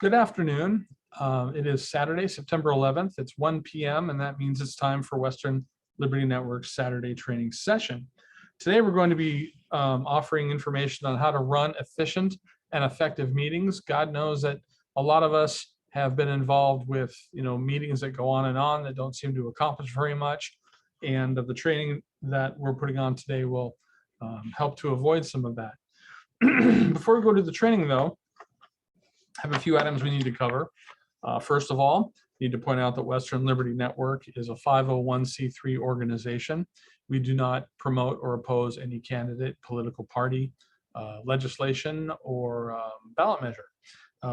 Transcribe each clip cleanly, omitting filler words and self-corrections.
Good afternoon. It is Saturday, September 11th. It's 1 p.m. and that means it's time for Western Liberty Network's Saturday training session. Today we're going to be offering information on how to run efficient and effective meetings. God knows that a lot of us have been involved with meetings that go on that don't seem to accomplish very much. And the training that we're putting on today will help to avoid some of that. Before we go to the training though, I have a few items we need to cover. First of all, I need to point out that Western Liberty Network is a 501c3 organization. We do not promote or oppose any candidate, political party, legislation, or ballot measure.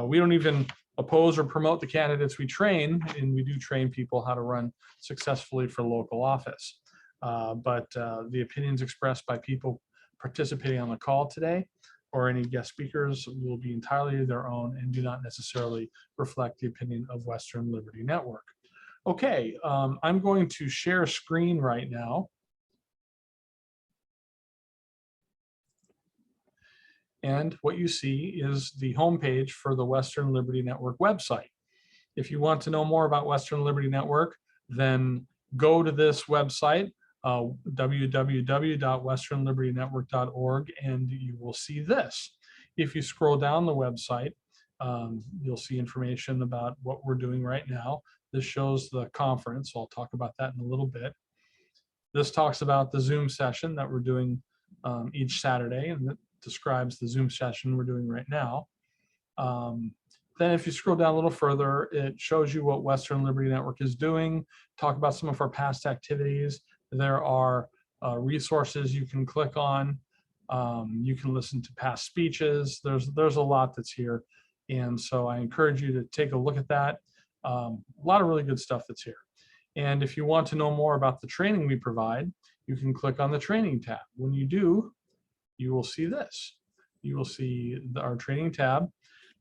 We don't even oppose or promote the candidates we train, and we do train people how to run successfully for local office. But the opinions expressed by people participating on the call today or any guest speakers will be entirely their own and do not necessarily reflect the opinion of Western Liberty Network. Okay, I'm going to share screen right now. And what you see is the homepage for the Western Liberty Network website. If you want to know more about Western Liberty Network, then go to this website, www.westernlibertynetwork.org, and you will see this. If you scroll down the website, you'll see information about what we're doing right now. This shows the conference, so I'll talk about that in a little bit. This talks about the Zoom session that we're doing each Saturday, and that describes the Zoom session we're doing right now. Then if you scroll down a little further, it shows you what Western Liberty Network is doing, talk about some of our past activities. There are resources you can click on. You can listen to past speeches. There's a lot that's here. And so I encourage you to take a look at that. A lot of really good stuff that's here. And if you want to know more about the training we provide, you can click on the training tab. When you do, you will see this. You will see our training tab.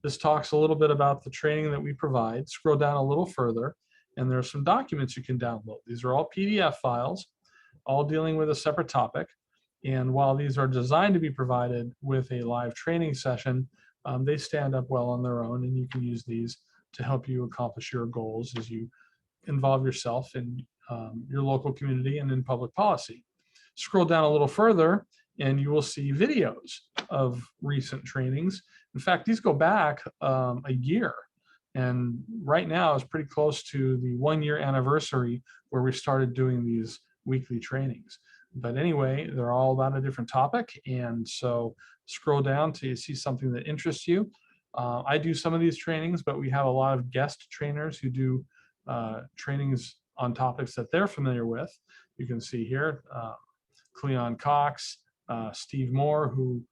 This talks a little bit about the training that we provide. Scroll down a little further, and there are some documents you can download. These are all PDF files, all dealing with a separate topic. And while these are designed to be provided with a live training session, they stand up well on their own, and you can use these to help you accomplish your goals as you involve yourself in your local community and in public policy. Scroll down a little further, and you will see videos of recent trainings. In fact, these go back a year. And right now is pretty close to the 1-year anniversary where we started doing these weekly trainings. But anyway, they're all about a different topic. And so scroll down till you see something that interests you. I do some of these trainings, but we have a lot of guest trainers who do trainings on topics that they're familiar with. You can see here, Cleon Cox, Steve Moore, who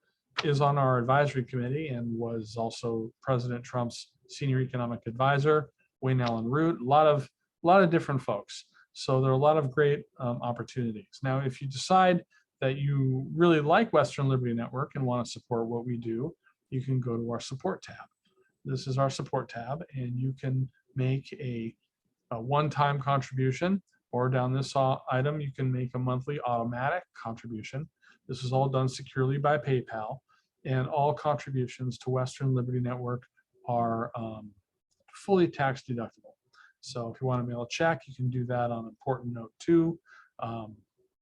is on our advisory committee and was also President Trump's senior economic advisor, Wayne Allen Root, a lot of different folks. So there are a lot of great opportunities. Now, if you decide that you really like Western Liberty Network and want to support what we do, you can go to our support tab. This is our support tab, and you can make a one-time contribution, or down this item, you can make a monthly automatic contribution. This is all done securely by PayPal, and all contributions to Western Liberty Network are fully tax deductible. So if you want to mail a check, you can do that on important note too.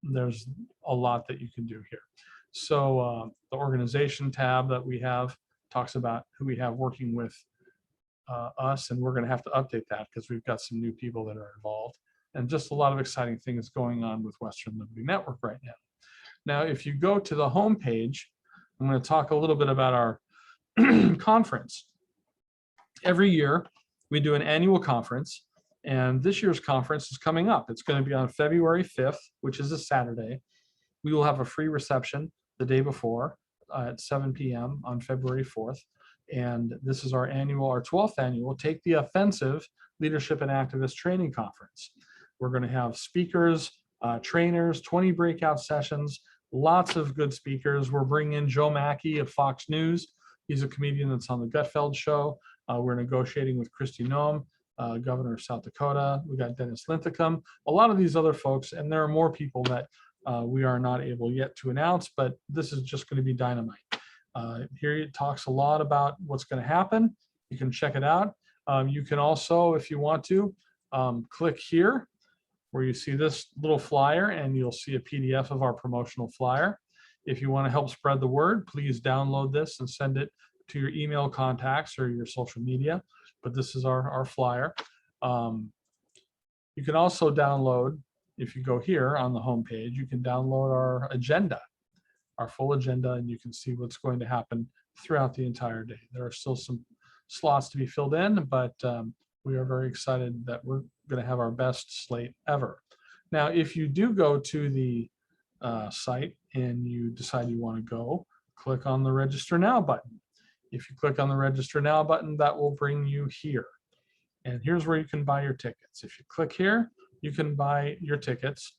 There's a lot that you can do here. So the organization tab that we have talks about who we have working with us, and we're going to have to update that because we've got some new people that are involved, and just a lot of exciting things going on with Western Liberty Network right now. Now, if you go to the home page, I'm going to talk a little bit about our conference. Every year, we do an annual conference, and this year's conference is coming up. It's going to be on February 5th, which is a Saturday. We will have a free reception the day before at 7 p.m. on February 4th. And this is our 12th annual Take the Offensive Leadership and Activist Training Conference. We're going to have speakers, trainers, 20 breakout sessions, lots of good speakers. We're bringing in Joe Mackey of Fox News. He's a comedian that's on the Gutfeld Show. We're negotiating with Kristi Noem, Governor of South Dakota. We got Dennis Linthicum, a lot of these other folks, and there are more people that we are not able yet to announce, but this is just going to be dynamite. Here it talks a lot about what's going to happen. You can check it out. You can also, if you want to, click here where you see this little flyer, and you'll see a PDF of our promotional flyer. If you want to help spread the word, please download this and send it to your email contacts or your social media. But this is our flyer. You can also download, if you go here on the home page, you can download our agenda, our full agenda, and you can see what's going to happen throughout the entire day. There are still some slots to be filled in, but we are very excited that we're going to have our best slate ever. Now, if you do go to the site and you decide you want to go, click on the Register Now button. If you click on the Register Now button, that will bring you here. And here's where you can buy your tickets. If you click here, you can buy your tickets.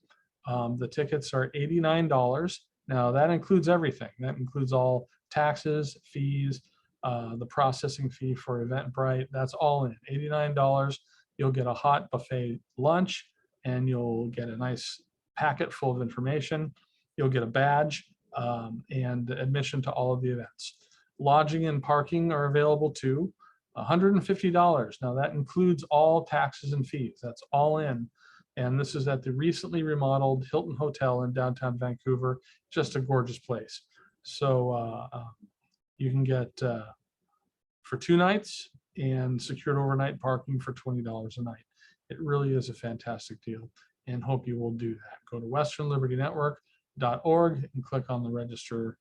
The tickets are $89. Now that includes everything. That includes all taxes, fees, the processing fee for Eventbrite. That's all in. $89. You'll get a hot buffet lunch, and you'll get a nice packet full of information. You'll get a badge and admission to all of the events. Lodging and parking are available too. $150. Now that includes all taxes and fees. That's all in. And this is at the recently remodeled Hilton Hotel in downtown Vancouver. Just a gorgeous place. So you can get for 2 nights and secured overnight parking for $20 a night. It really is a fantastic deal, and hope you will do that. Go to westernlibertynetwork.org and click on the register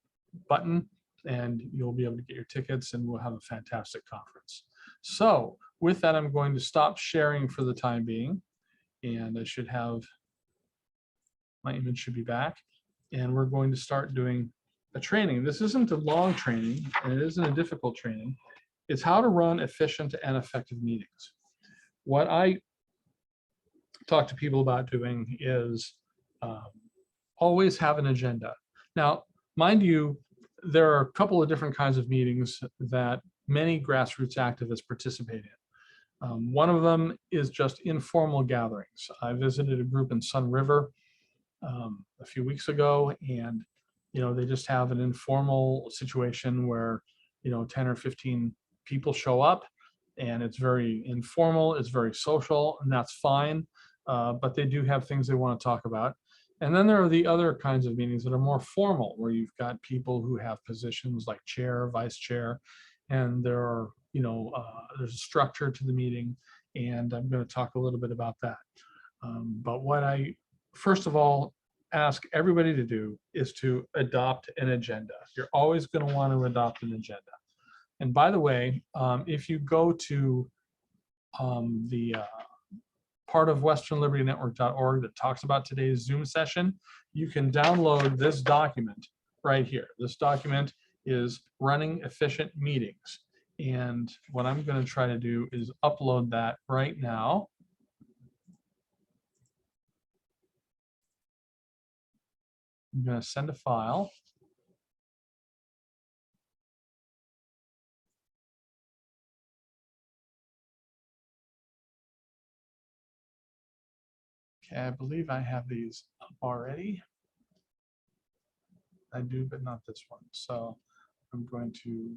button, and you'll be able to get your tickets, and we'll have a fantastic conference. So with that, I'm going to stop sharing for the time being, and I should have, my image should be back, and we're going to start doing a training. This isn't a long training, and it isn't a difficult training. It's how to run efficient and effective meetings. What I talk to people about doing is always have an agenda. Now, mind you, there are a couple of different kinds of meetings that many grassroots activists participate in. One of them is just informal gatherings. I visited a group in Sun River a few weeks ago, and they just have an informal situation where 10 or 15 people show up, and it's very informal, it's very social, and that's fine. But they do have things they want to talk about. And then there are the other kinds of meetings that are more formal, where you've got people who have positions like chair, vice chair, and there are, there's a structure to the meeting, and I'm going to talk a little bit about that. But what I, first of all, ask everybody to do is to adopt an agenda. You're always going to want to adopt an agenda. And by the way, if you go to the part of westernlibertynetwork.org that talks about today's Zoom session, you can download this document right here. This document is running efficient meetings. And what I'm going to try to do is upload that right now. I'm going to send a file. Okay, I believe I have these up already. I do, but not this one. So I'm going to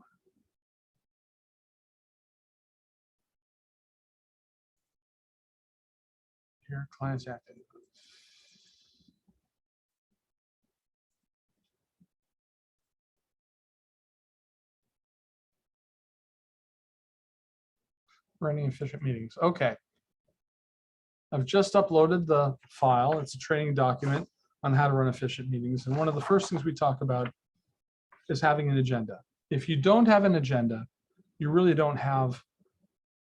here, clients active. Running efficient meetings. Okay. I've just uploaded the file. It's a training document on how to run efficient meetings. And one of the first things we talk about is having an agenda. If you don't have an agenda, you really don't have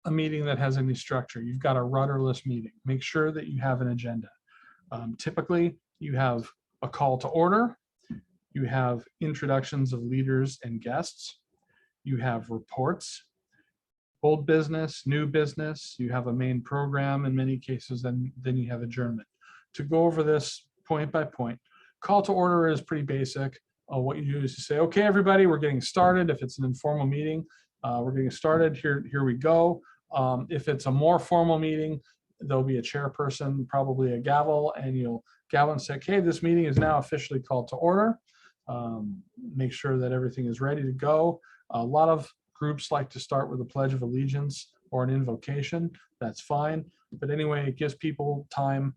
a meeting that has any structure. You've got a rudderless meeting. Make sure that you have an agenda. Typically, you have a call to order. You have introductions of leaders and guests. You have reports. Old business, new business, you have a main program in many cases, then you have adjournment. To go over this point by point, call to order is pretty basic. What you do is you say, okay, everybody, we're getting started. If it's an informal meeting, we're getting started, here we go. If it's a more formal meeting, there'll be a chairperson, probably a gavel, and you'll gavel and say, okay, this meeting is now officially called to order. Make sure that everything is ready to go. A lot of groups like to start with a Pledge of Allegiance or an invocation. That's fine. But anyway, it gives people time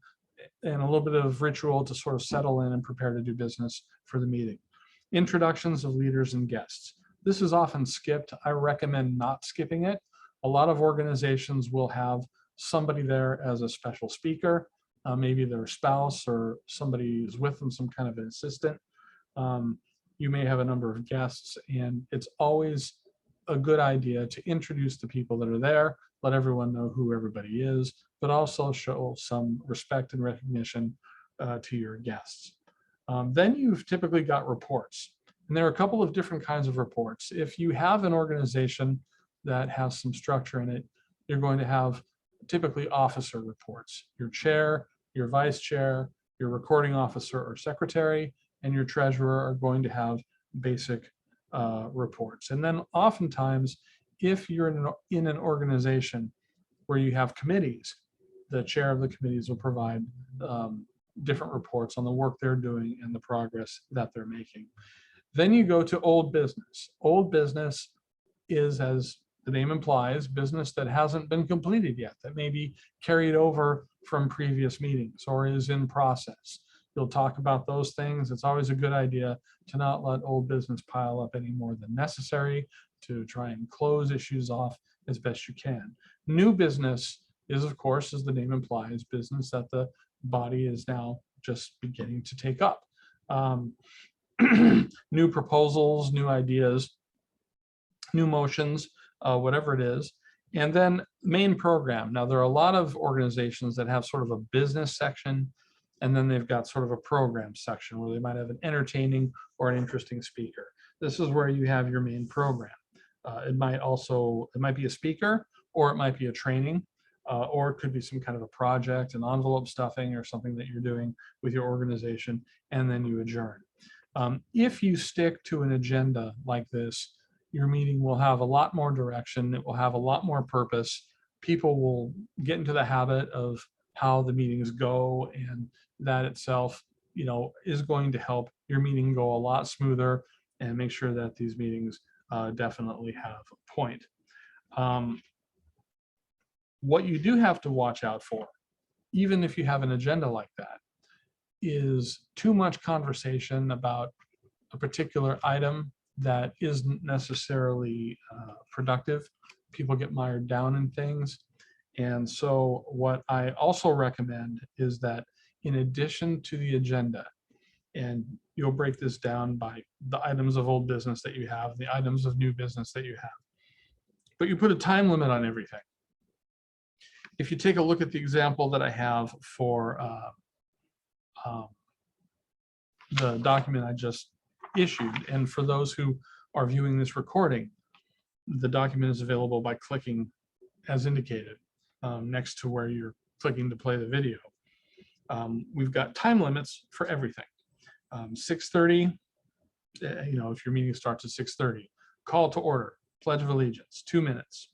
and a little bit of ritual to sort of settle in and prepare to do business for the meeting. Introductions of leaders and guests. This is often skipped. I recommend not skipping it. A lot of organizations will have somebody there as a special speaker, maybe their spouse or somebody who's with them, some kind of an assistant. You may have a number of guests, and it's always a good idea to introduce the people that are there, let everyone know who everybody is, but also show some respect and recognition to your guests. Then you've typically got reports. And there are a couple of different kinds of reports. If you have an organization that has some structure in it, you're going to have typically officer reports. Your chair, your vice chair, your recording officer or secretary, and your treasurer are going to have basic reports. And then oftentimes, if you're in an organization where you have committees, the chair of the committees will provide different reports on the work they're doing and the progress that they're making. Then you go to old business. Old business is, as the name implies, business that hasn't been completed yet, that may be carried over from previous meetings or is in process. You'll talk about those things. It's always a good idea to not let old business pile up any more than necessary, to try and close issues off as best you can. New business is, of course, as the name implies, business that the body is now just beginning to take up. New proposals, new ideas, new motions, whatever it is. And then main program. Now, there are a lot of organizations that have sort of a business section, and then they've got sort of a program section where they might have an entertaining or an interesting speaker. This is where you have your main program. It might be a speaker, or it might be a training, or it could be some kind of a project, an envelope stuffing or something that you're doing with your organization, and then you adjourn. If you stick to an agenda like this, your meeting will have a lot more direction. It will have a lot more purpose. People will get into the habit of how the meetings go, and that itself, is going to help your meeting go a lot smoother and make sure that these meetings definitely have a point. What you do have to watch out for, even if you have an agenda like that, is too much conversation about a particular item that isn't necessarily productive. People get mired down in things. And so what I also recommend is that in addition to the agenda, and you'll break this down by the items of old business that you have, the items of new business that you have, but you put a time limit on everything. If you take a look at the example that I have for the document I just issued, and for those who are viewing this recording, the document is available by clicking as indicated next to where you're clicking to play the video. We've got time limits for everything. 6:30, if your meeting starts at 6:30, call to order, Pledge of Allegiance, 2 minutes.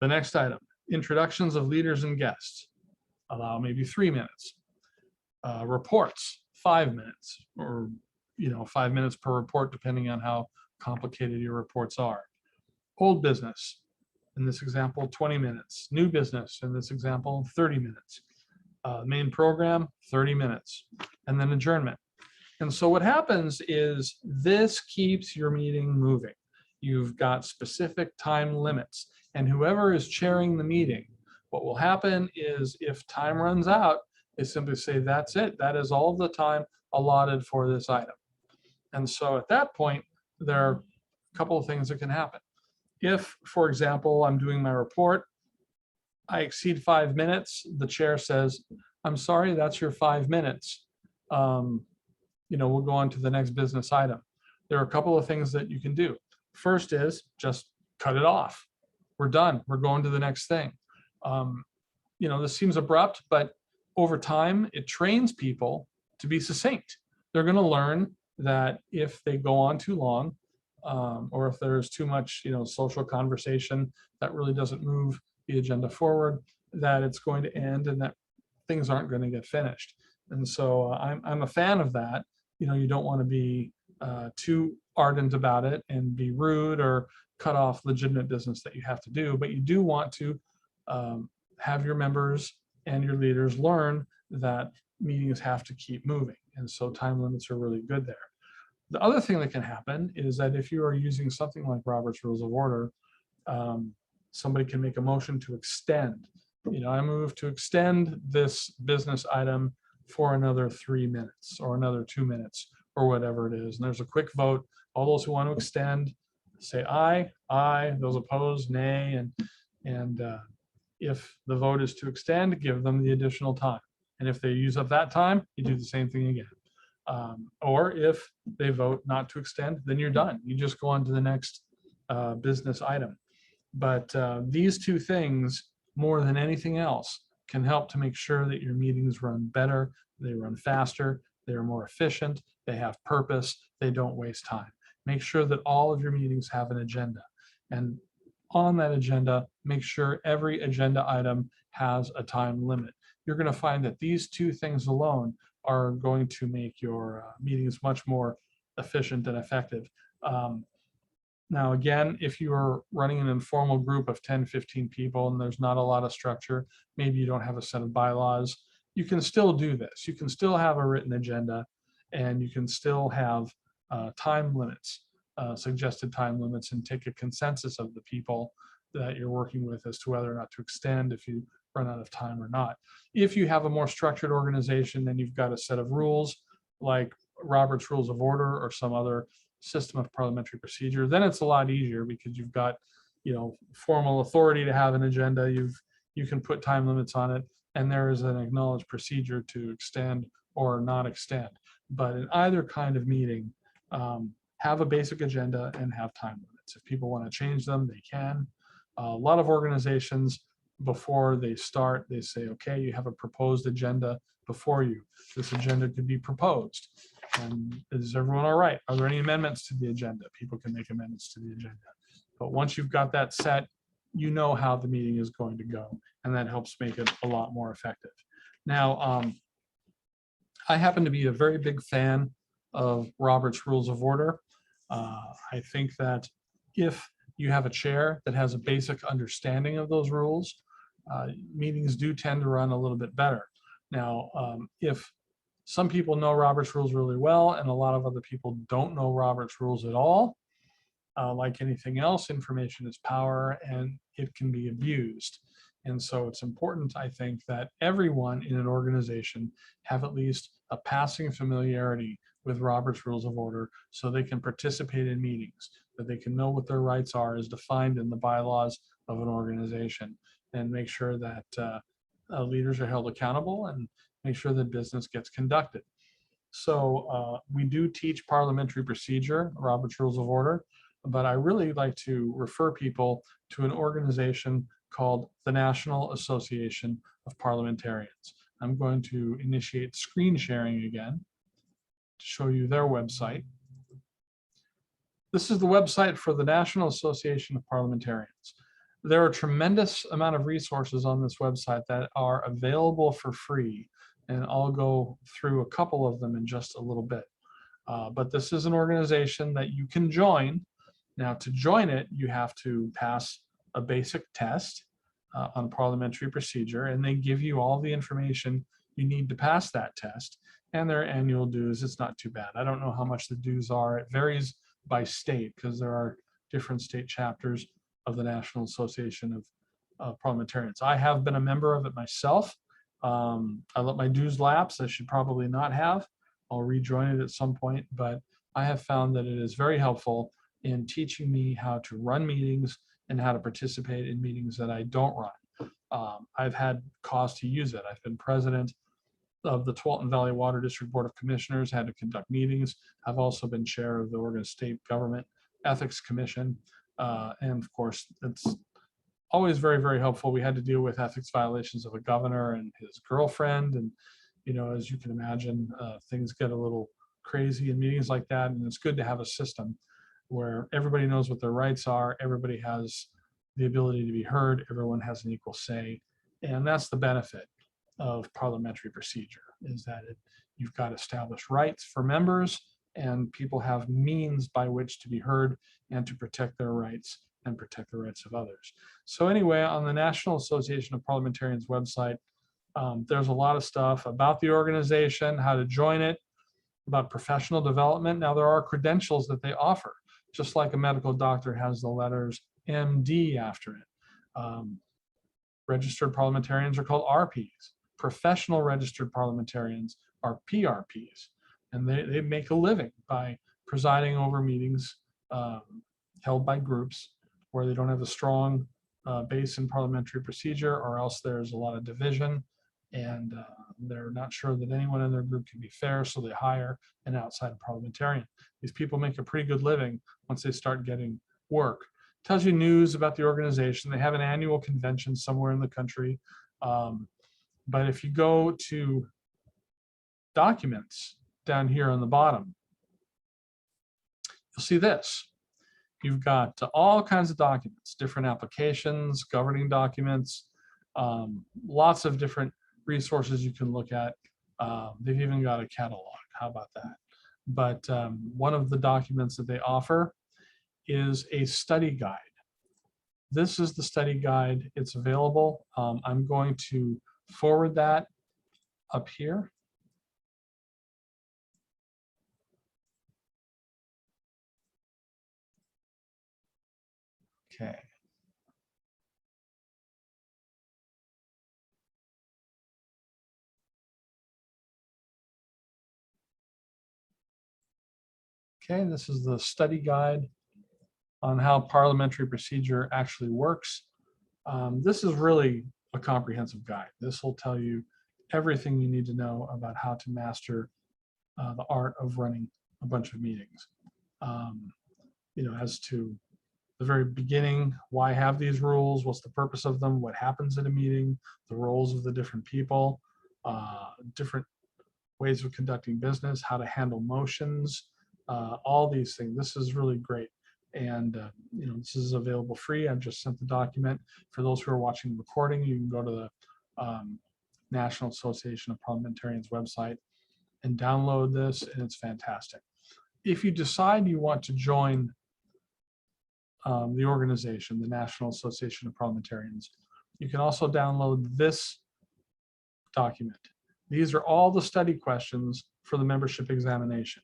The next item, introductions of leaders and guests, allow maybe 3 minutes. Reports, 5 minutes, or 5 minutes per report, depending on how complicated your reports are. Old business, in this example, 20 minutes. New business, in this example, 30 minutes. Main program, 30 minutes. And then adjournment. And so what happens is this keeps your meeting moving. You've got specific time limits. And whoever is chairing the meeting, what will happen is if time runs out, they simply say, that's it. That is all the time allotted for this item. And so at that point, there are a couple of things that can happen. If, for example, I'm doing my report, I exceed 5 minutes, the chair says, I'm sorry, that's your 5 minutes. We'll go on to the next business item. There are a couple of things that you can do. First is just cut it off. We're done. We're going to the next thing. This seems abrupt, but over time, it trains people to be succinct. They're going to learn that if they go on too long, or if there's too much, social conversation that really doesn't move the agenda forward, that it's going to end and that things aren't going to get finished. And so I'm a fan of that. You don't want to be too ardent about it and be rude or cut off legitimate business that you have to do, but you do want to have your members and your leaders learn that meetings have to keep moving. And so time limits are really good there. The other thing that can happen is that if you are using something like Robert's Rules of Order, somebody can make a motion to extend. I move to extend this business item for another 3 minutes or another 2 minutes or whatever it is. And there's a quick vote. All those who want to extend say aye, aye. Those opposed, nay. And if the vote is to extend, give them the additional time. And if they use up that time, you do the same thing again. Or if they vote not to extend, then you're done. You just go on to the next business item. But these two things, more than anything else, can help to make sure that your meetings run better, they run faster, they're more efficient, they have purpose, they don't waste time. Make sure that all of your meetings have an agenda. And on that agenda, make sure every agenda item has a time limit. You're going to find that these two things alone are going to make your meetings much more efficient and effective. Now, again, if you are running an informal group of 10, 15 people and there's not a lot of structure, maybe you don't have a set of bylaws, you can still do this. You can still have a written agenda and you can still have time limits, suggested time limits, and take a consensus of the people that you're working with as to whether or not to extend if you run out of time or not. If you have a more structured organization, then you've got a set of rules like Robert's Rules of Order or some other system of parliamentary procedure. Then it's a lot easier because you've got, formal authority to have an agenda. You can put time limits on it, and there is an acknowledged procedure to extend or not extend. But in either kind of meeting, have a basic agenda and have time limits. If people want to change them, they can. A lot of organizations, before they start, they say, okay, you have a proposed agenda before you. This agenda could be proposed. And is everyone all right? Are there any amendments to the agenda? People can make amendments to the agenda. But once you've got that set, you know how the meeting is going to go, and that helps make it a lot more effective. Now, I happen to be a very big fan of Robert's Rules of Order. I think that if you have a chair that has a basic understanding of those rules, meetings do tend to run a little bit better. Now, if some people know Robert's Rules really well and a lot of other people don't know Robert's Rules at all, like anything else, information is power and it can be abused. And so it's important, I think, that everyone in an organization have at least a passing familiarity with Robert's Rules of Order so they can participate in meetings, that they can know what their rights are as defined in the bylaws of an organization, and make sure that leaders are held accountable and make sure that business gets conducted. So we do teach parliamentary procedure, Robert's Rules of Order, but I really like to refer people to an organization called the National Association of Parliamentarians. I'm going to initiate screen sharing again to show you their website. This is the website for the National Association of Parliamentarians. There are a tremendous amount of resources on this website that are available for free, and I'll go through a couple of them in just a little bit. But this is an organization that you can join. Now, to join it, you have to pass a basic test on parliamentary procedure, and they give you all the information you need to pass that test. And their annual dues, it's not too bad. I don't know how much the dues are. It varies by state because there are different state chapters of the National Association of Parliamentarians. I have been a member of it myself. I let my dues lapse. I should probably not have. I'll rejoin it at some point, but I have found that it is very helpful in teaching me how to run meetings and how to participate in meetings that I don't run. I've had cause to use it. I've been president of the Tualatin Valley Water District Board of Commissioners, had to conduct meetings. I've also been chair of the Oregon State Government Ethics Commission. And of course, it's always very, very helpful. We had to deal with ethics violations of a governor and his girlfriend. And, as you can imagine, things get a little crazy in meetings like that. And it's good to have a system where everybody knows what their rights are. Everybody has the ability to be heard. Everyone has an equal say. And that's the benefit of parliamentary procedure, is that you've got established rights for members, and people have means by which to be heard and to protect their rights and protect the rights of others. So anyway, on the National Association of Parliamentarians website, there's a lot of stuff about the organization, how to join it, about professional development. Now, there are credentials that they offer, just like a medical doctor has the letters MD after it. Registered parliamentarians are called RPs. Professional registered parliamentarians are PRPs, and they make a living by presiding over meetings held by groups where they don't have a strong base in parliamentary procedure, or else there's a lot of division, and they're not sure that anyone in their group can be fair, so they hire an outside parliamentarian. These people make a pretty good living once they start getting work. Tells you news about the organization. They have an annual convention somewhere in the country. But if you go to documents down here on the bottom, you'll see this. You've got all kinds of documents, different applications, governing documents, lots of different resources you can look at. They've even got a catalog. How about that? But one of the documents that they offer is a study guide. This is the study guide. It's available. I'm going to forward that up here. Okay. Okay, this is the study guide on how parliamentary procedure actually works. This is really a comprehensive guide. This will tell you everything you need to know about how to master the art of running a bunch of meetings. You know, as to the very beginning, why have these rules? What's the purpose of them? What happens at a meeting? The roles of the different people, different ways of conducting business, how to handle motions, all these things. This is really great. And you know, this is available free. I've just sent the document. For those who are watching the recording, you can go to the National Association of Parliamentarians website and download this, and it's fantastic. If you decide you want to join the organization, the National Association of Parliamentarians, you can also download this document. These are all the study questions for the membership examination.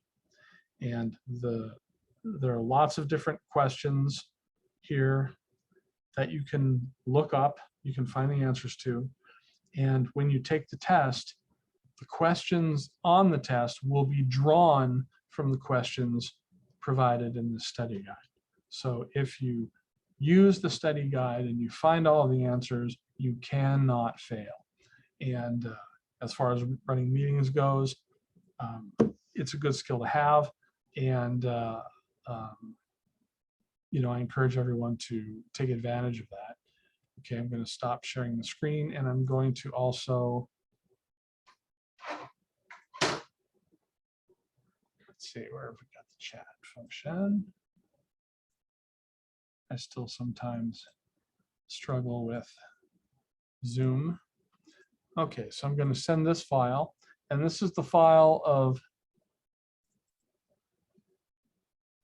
And there are lots of different questions here that you can look up, you can find the answers to. And when you take the test, the questions on the test will be drawn from the questions provided in the study guide. So if you use the study guide and you find all of the answers, you cannot fail. And as far as running meetings goes, it's a good skill to have. And you know, I encourage everyone to take advantage of that. Okay, I'm going to stop sharing the screen, and I'm going to also, let's see, where have we got the chat function? I still sometimes struggle with Zoom. Okay, so I'm going to send this file, and this is the file of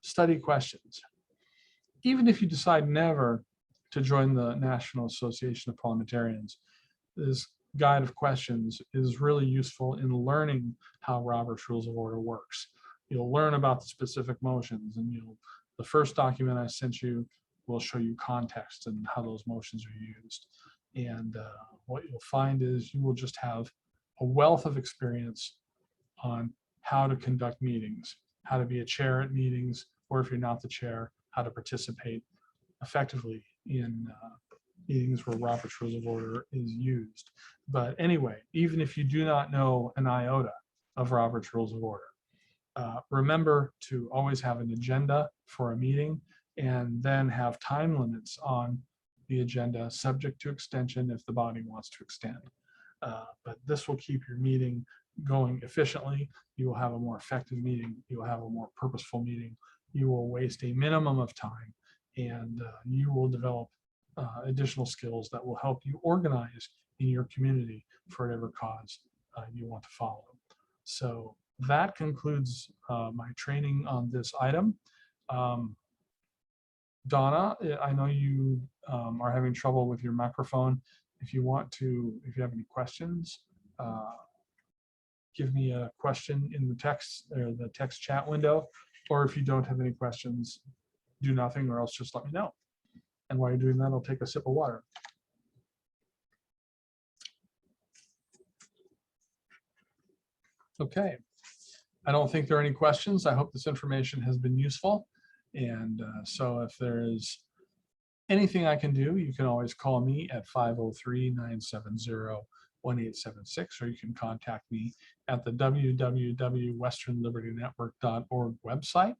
study questions. Even if you decide never to join the National Association of Parliamentarians, this guide of questions is really useful in learning how Robert's Rules of Order works. You'll learn about the specific motions, and the first document I sent you will show you context and how those motions are used. And what you'll find is you will just have a wealth of experience on how to conduct meetings, how to be a chair at meetings, or if you're not the chair, how to participate effectively in meetings where Robert's Rules of Order is used. But anyway, even if you do not know an iota of Robert's Rules of Order, remember to always have an agenda for a meeting, and then have time limits on the agenda, subject to extension if the body wants to extend. But this will keep your meeting going efficiently. You will have a more effective meeting. You will have a more purposeful meeting. You will waste a minimum of time, and you will develop additional skills that will help you organize in your community for whatever cause you want to follow. So that concludes my training on this item. Donna, I know you are having trouble with your microphone. If you want to, if you have any questions, give me a question in the text chat window, or if you don't have any questions, do nothing, or else just let me know. And while you're doing that, I'll take a sip of water. Okay, I don't think there are any questions. I hope this information has been useful. And so if there is anything I can do, you can always call me at 503-970-1876, or you can contact me at the www.westernlibertynetwork.org website.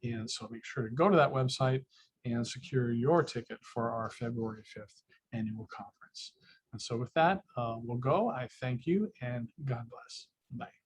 And so make sure to go to that website and secure your ticket for our February 5th annual conference. And so with that, we'll go. I thank you and God bless. Bye.